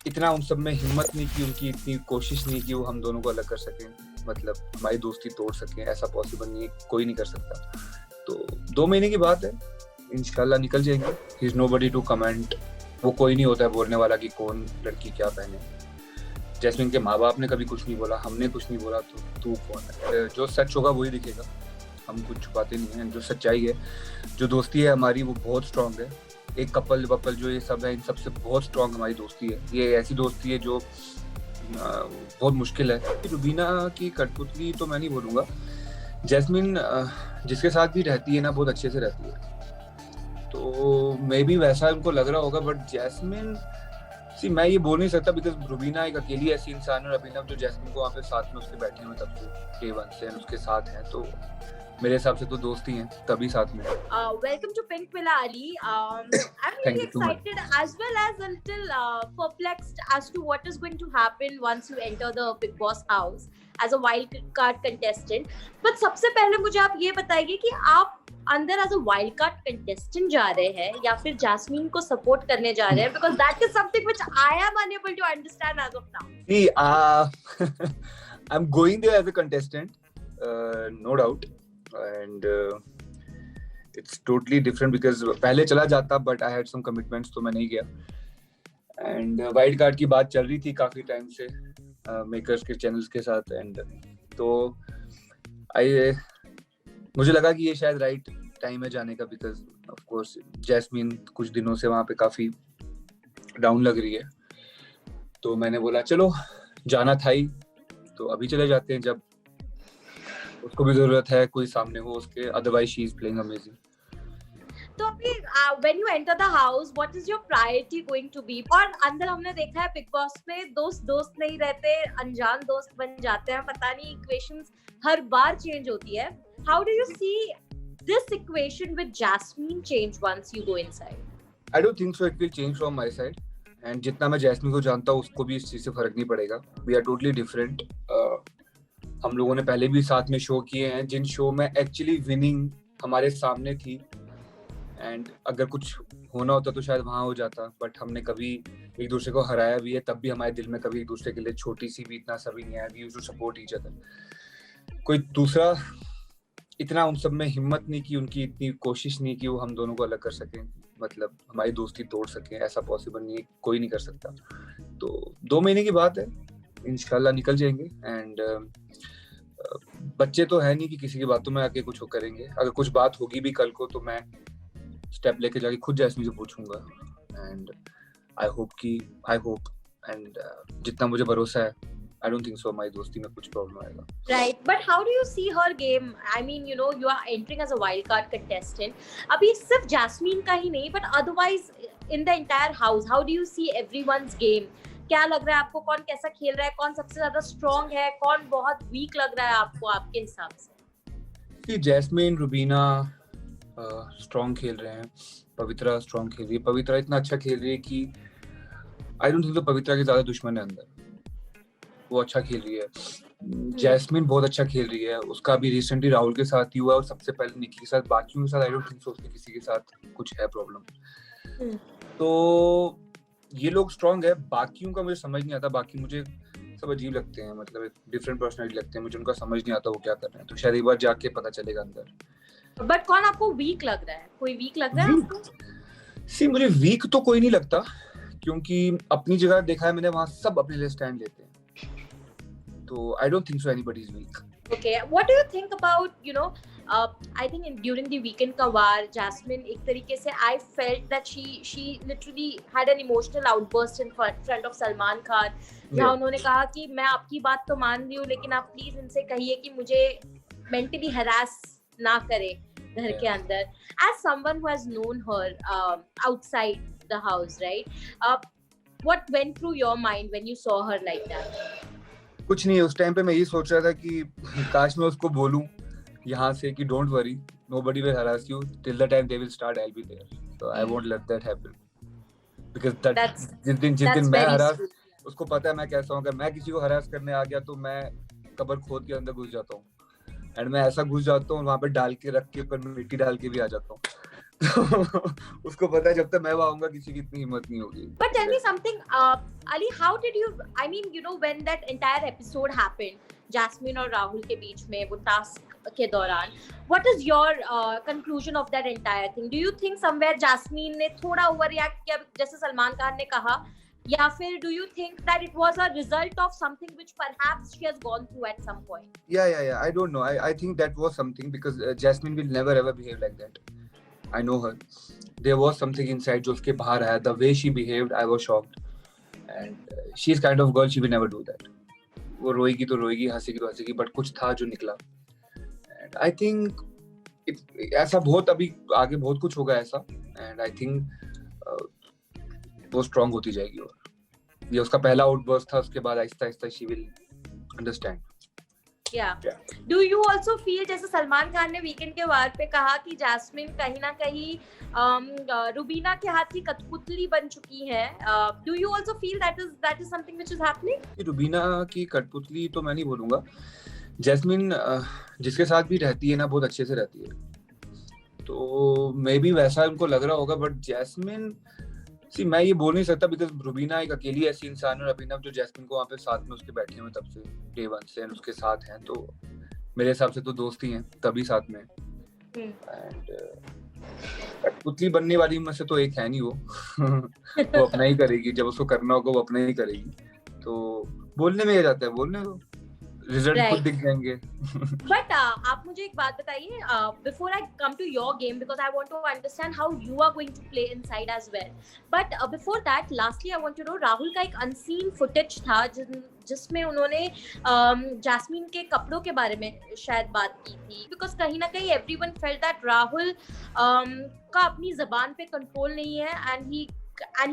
इतना उन सब में हिम्मत नहीं की, उनकी इतनी कोशिश नहीं की वो हम दोनों को अलग कर सकें, मतलब हमारी दोस्ती तोड़ सकें। ऐसा पॉसिबल नहीं है, कोई नहीं कर सकता। तो 2 महीने की बात है, इंशाल्लाह निकल जाएंगे। He is nobody to comment. वो कोई नहीं होता है बोलने वाला कि कौन लड़की क्या पहने। जैस्मिन के माँ बाप ने कभी कुछ नहीं बोला, हमने कुछ नहीं बोला, तो तू कौन है? जो सच होगा वही दिखेगा, हम कुछ छुपाते नहीं हैं। जो सच्चाई है, जो दोस्ती है हमारी, वो बहुत स्ट्रांग है। एक कपल वपल जो ये सब है, इन सबसे बहुत स्ट्रांग हमारी दोस्ती है। ये ऐसी दोस्ती है जो बहुत मुश्किल है। रुबीना की कठपुतली तो मैं नहीं बोलूँगा। जैस्मिन जिसके साथ भी रहती है ना, बहुत अच्छे से रहती है, तो मे भी वैसा उनको लग रहा होगा। बट जैस्मिन मैं ये बोल नहीं सकता, बिकॉज रुबीना एक अकेली ऐसी इंसान है, और अभिनव जो जैस्मिन को वहाँ पे साथ में उसके बैठे हुए तब से डे 1 से उसके साथ हैं, तो मेरे हिसाब से तो दोस्ती हैं तभी साथ में। Welcome to Pink Villa, Ali. I'm really excited as well as a little perplexed as to what is going to happen once you enter the Big Boss house as a wild card contestant. But सबसे पहले मुझे आप ये बताइए कि आप अंदर as a wild card contestant जा रहे हैं या फिर जैस्मीन को सपोर्ट करने जा रहे हैं, because that is something which I am unable to understand as of now. See, I'm going there as a contestant, no doubt, and it's totally different because पहले चला जाता, but I had some commitments, तो मैं नहीं गया. And wild card की बात चल रही थी काफी टाइम से मेकर्स के चैनल्स के साथ, एंड तो मुझे लगा कि ये शायद राइट टाइम है जाने का, बिकॉज ऑफ कोर्स जैस्मिन कुछ दिनों से वहाँ पे काफी डाउन लग रही है, तो मैंने बोला चलो जाना था ही, तो अभी चले जाते हैं जब उसको भी जरूरत है कोई सामने हो उसके, otherwise she is playing amazing. तो अभी when you enter the house, what is your priority going to be? और अंदर हमने देखा है बिग बॉस में दोस्त नहीं रहते, अनजान दोस्त बन जाते हैं, पता नहीं इक्वेशंस हर बार चेंज होती है. How do you see this equation with Jasmine change once you go inside? I don't think so it will change from my side, and जितना मैं जैस्मिन को जानता हूँ उसको भी इस चीज से फर्क नहीं पड़ेगा. We are totally different. हम लोगों ने पहले भी साथ में शो किए हैं, जिन शो में एक्चुअली विनिंग हमारे सामने थी, एंड अगर कुछ होना होता तो शायद वहां हो जाता, बट हमने कभी एक दूसरे को हराया भी है, तब भी हमारे दिल में कभी एक दूसरे के लिए छोटी सी भी इतना सा भी नहीं आया. We used to support each other. कोई दूसरा इतना उन सब में हिम्मत नहीं की, उनकी इतनी कोशिश नहीं की वो हम दोनों को अलग कर सकें, मतलब हमारी दोस्ती तोड़ सकें. ऐसा पॉसिबल नहीं है, कोई नहीं कर सकता. तो 2 महीने की बात है, इंशाल्लाह निकल जाएंगे. एंड बच्चे तो है नहीं कि किसी की बातों में आके कुछ करेंगे. अगर कुछ बात होगी भी कल को तो मैं स्टेप लेके जाके खुद जैस्मिन से पूछूंगा. एंड आई होप एंड जितना मुझे भरोसा है, I don't think so हमारी दोस्ती में कुछ प्रॉब्लम आएगा. Right, but how do you see her game? I mean, you know, you are entering as a wild card contestant. अभी सिर्फ जैस्मीन का ही नहीं, but otherwise in the entire house, how do you see everyone's game? क्या लग रहा है आपको, कौन कैसा खेल रहा है, कौन सबसे ज्यादा स्ट्रॉन्ग है, कौन बहुत वीक लग रहा है आपको, आपके हिसाब से? जैस्मिन, रुबीना स्ट्रॉन्ग खेल रहे हैं, पवित्रा स्ट्रॉन्ग खेल रही है. पवित्रा इतना अच्छा खेल रही है कि आई डोंट थिंक तो पवित्रा के ज्यादा दुश्मन है अंदर, वो अच्छा खेल रही है. जैस्मिन बहुत अच्छा खेल रही है, उसका भी रिसेंटली राहुल के साथ ही हुआ, और सबसे पहले निकी के साथ. बाकियों के साथ आई डोंट थिंक सो उसके किसी के साथ कुछ है प्रॉब्लम. तो ये लोग स्ट्रॉन्ग है. बाकियों का मुझे समझ नहीं आता, बाकी मुझे सब अजीब लगते हैं, मतलब एक डिफरेंट पर्सनालिटी लगते हैं मुझे, उनका समझ नहीं आता वो क्या कर रहे हैं. तो शायद एक बार जाके पता चलेगा अंदर. बट कौन आपको वीक लग रहा है? कोई वीक लग रहा है आपको? मुझे वीक तो कोई नहीं लगता, क्योंकि अपनी जगह देखा है मैंने, वहाँ सब अपने लिए स्टैंड लेते हैं. So I don't think so anybody is weak. Okay, what do you think about, you know, I think during the weekend का वार, Jasmine एक तरीके से I felt that she literally had an emotional outburst in front of Salman Khan, जहाँ उन्होंने कहा कि मैं आपकी बात तो मान रही हूँ, लेकिन आप प्लीज इनसे कहिए कि मुझे mentally harass ना करे घर के अंदर. As someone who has known her outside the house, right? What went through your mind when you saw her like that? कुछ नहीं. उस टाइम पे मैं यही सोच रहा था कि काश मैं उसको बोलूं यहाँ से कि don't worry, nobody will harass you till the time they will start, I'll be there. So I won't let that happen, because जिस दिन मैं हरास, उसको पता है मैं कैसा हूँ. अगर मैं किसी को हरास करने आ गया तो मैं कब्र खोद के अंदर घुस जाता हूँ, एंड मैं ऐसा घुस जाता हूँ वहाँ पे डाल के रख के ऊपर मिट्टी डाल के भी आ जाता हूँ. तो उसको पता है जब तक मैं वहां आऊंगा किसी की इतनी हिम्मत नहीं होगी. But tell me something, Ali, how did you, I mean, you know, when that entire episode happened, Jasmine और राहुल के बीच में वो टास्क के दौरान, what is your conclusion of that entire thing? Do you think somewhere Jasmine ने थोड़ा overreact किया जैसे सलमान खान ने कहा, या फिर do you think that it was a result of something which perhaps she has gone through at some point? Yeah. I don't know. I think that was something because Jasmine will never ever behave like that. I know her. There was something inside जो उसके बाहर आया. The way she behaved, I was shocked. And she's kind of girl, she will never do that. वो रोएगी तो रोएगी, हंसेगी तो हंसेगी, but कुछ था जो निकला. And I think ऐसा बहुत अभी आगे बहुत कुछ होगा ऐसा. And I think वो स्ट्रांग होती जाएगी. और ये उसका पहला आउटबर्स्ट था, उसके बाद Aahista Aahista she will understand. Yeah. Do you also feel जैसे सलमान खान ने वीकेंड के वार पे कहा कि जैस्मिन कहीं ना कहीं रुबीना के हाथ की कठपुतली बन चुकी है? Do you also feel that is something which is happening? Rubina की कठपुतली तो मैं नहीं बोलूंगा. जैस्मिन जिसके साथ भी रहती है ना बहुत अच्छे से रहती है, तो मे बी वैसा उनको लग रहा होगा. बट जैस्मिन मैं ये बोल नहीं सकता बिकॉज रुबीना एक अकेली ऐसी इंसान है, अभिनव, जो जैस्मिन को वहाँ पे साथ में उसके बैठे हुए तब से डे वन से उसके साथ हैं. तो मेरे हिसाब से तो दोस्त ही हैं, तभी साथ में. एंड कठपुतली बनने वाली में से तो एक है नहीं वो. वो अपना ही करेगी, जब उसको करना होगा वो अपना ही करेगी. तो बोलने में ये जाता है, बोलने को रिजल्ट खुद दिख जाएंगे. बट आप मुझे एक बात बताइए, before I come to your game, because I want to understand how you are going to play inside as well. But before that, lastly I want to know, Rahul का एक अनसीन फुटेज था जिसमें उन्होंने जैस्मिन के कपड़ों के बारे में शायद बात की थी. बिकॉज कहीं ना कहीं एवरीवन फेल्ट दैट राहुल का अपनी जबान पे कंट्रोल नहीं है, and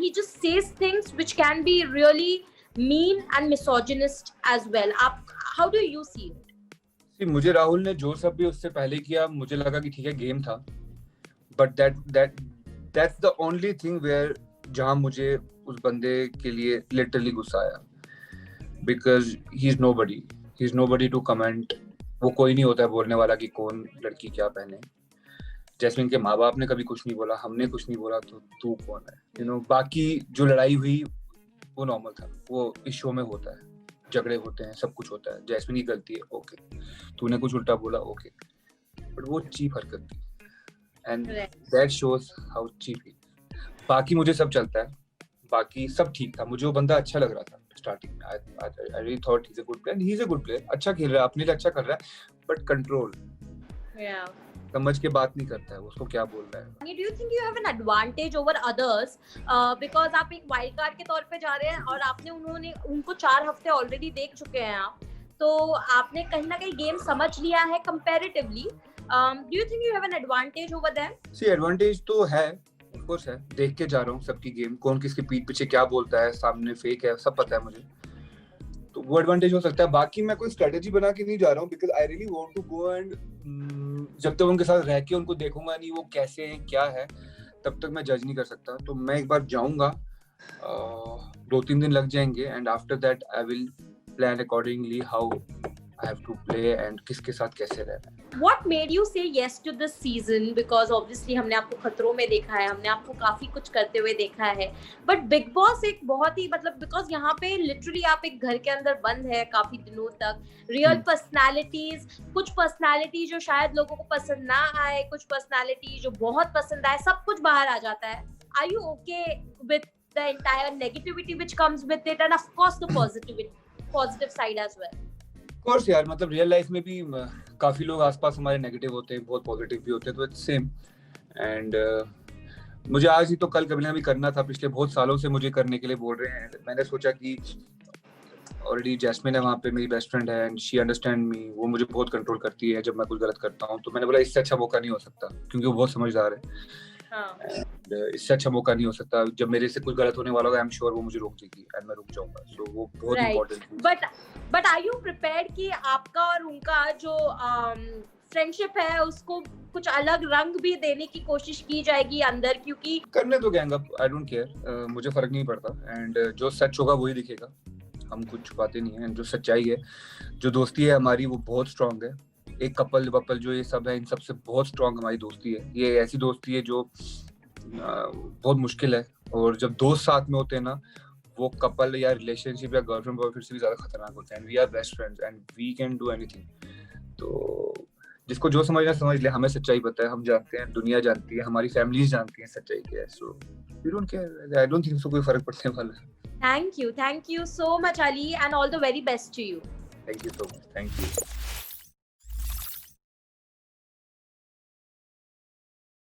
he just says things which can be really mean and misogynist as well. How do you see it? See, मुझे राहुल ने जो सब भी उससे पहले किया, मुझे लगा कि ठीक है गेम था. But that's the only thing where जहाँ मुझे उस बंदे के लिए literally गुस्सा आया. Because he's nobody to comment. वो कोई नहीं होता है बोलने वाला कि कौन लड़की क्या पहने. जैस्मिन के माँ बाप ने कभी कुछ नहीं बोला, हमने कुछ नहीं बोला, तो तू कौन है? You know, बाकी जो लड़ाई हुई वो नॉर्मल था, वो इस शो में होता है, झगड़े होते हैं, सब कुछ होता है. जैस्मिन की गलती है, ओके. तूने कुछ उल्टा बोला, ओके. बट वो चीप हरकत थी, and that shows how cheap he. बाकी मुझे सब चलता है, बाकी सब ठीक था. मुझे वो बंदा अच्छा लग रहा था स्टार्टिंग में. I really thought he is a good player, he is a good player. अच्छा खेल रहा है, अपने लिए अच्छा कर रहा है, बट कंट्रोल समझ के बात नहीं करता है, उसको क्या बोल रहा है. Do you think you have an advantage over others because आप एक वाइल्ड कार्ड के तौर पे जा रहे हैं और आपने उनको 4 हफ्ते ऑलरेडी देख चुके हैं आप, तो आपने कहीं ना कहीं गेम समझ लिया है comparatively. Do you think you have an advantage over them? See, advantage तो है, of course है. देख के जा रहा हूँ सबकी गेम, कौन किसके पीठ पीछे क्या बोलता है, सामने फेक है, सब पता है मुझे, तो वो एडवांटेज हो सकता है. बाकी मैं कोई स्ट्रेटेजी बना के नहीं जा रहा हूँ, because I really want to go and जब तक उनके साथ रह के उनको देखूंगा नहीं वो कैसे हैं क्या है, तब तक मैं जज नहीं कर सकता. तो मैं एक बार जाऊंगा, 2-3 दिन लग जाएंगे, and after that I will plan accordingly how I have to play and किसके साथ कैसे रहना है. What made you say yes to this season? Because obviously हमने आपको खतरों में देखा है, हमने आपको काफी कुछ करते हुए देखा है, but Big Boss एक बहुत ही मतलब, because यहाँ पे literally आप एक घर के अंदर बंद है काफी दिनों तक, real personalities, कुछ personality जो शायद लोगों को पसंद ना आए, कुछ personality जो बहुत पसंद आए, सब कुछ बाहर आ जाता है. Are you okay with the entire negativity which comes with it, and of course the positive side as well? Course यार, मतलब रियल लाइफ में भी काफी लोग आसपास हमारे नेगेटिव होते हैं, बहुत पॉजिटिव भी होते हैं, तो इट्स सेम. एंड मुझे आज ही तो कल कभी ना भी करना था, पिछले बहुत सालों से मुझे करने के लिए बोल रहे हैं. मैंने सोचा कि ऑलरेडी जैस्मिन है वहाँ पे, मेरी बेस्ट फ्रेंड है, एंड शी अंडरस्टैंड मी. वो मुझे बहुत कंट्रोल करती है जब मैं कुछ गलत करता हूँ, तो मैंने बोला इससे अच्छा मौका नहीं हो सकता, क्योंकि वो बहुत समझदार है. इससे अच्छा मौका नहीं हो सकता. जब मेरे से कुछ गलत होने वाला होगा, आई एम श्योर वो मुझे रोक देगी एंड मैं रुक जाऊंगा. सो वो बहुत इंपॉर्टेंट है. बट आर यू प्रिपेयर्ड कि आपका और उनका जो फ्रेंडशिप है उसको कुछ अलग रंग भी देने की कोशिश की जाएगी अंदर, क्योंकि करने तो gang up, I don't care, मुझे फर्क नहीं पड़ता. एंड जो सच होगा वही दिखेगा, हम कुछ छुपाते नहीं है. जो सच्चाई है, जो दोस्ती है हमारी, वो बहुत स्ट्रांग है. एक कपल वपल जो ये सब है, इन सब से बहुत स्ट्रांग हमारी दोस्ती है। ये ऐसी दोस्ती है जो बहुत मुश्किल है, और जब दोस्त साथ में होते हैं ना, वो कपल या रिलेशनशिप या गर्लफ्रेंड बॉयफ्रेंड से भी ज्यादा खतरनाक होते हैं। We are best friends and we can do anything. तो जिसको जो समझना समझ ले, हमें सच्चाई पता है, हम जानते हैं, दुनिया जानती है, हमारी फैमिलीज जानती है सच्चाई क्या है। So we don't care, I don't think so कोई फर्क पड़ने वाला है। Thank you so much, Ali, and all the very best to you. Thank you so much, thank you.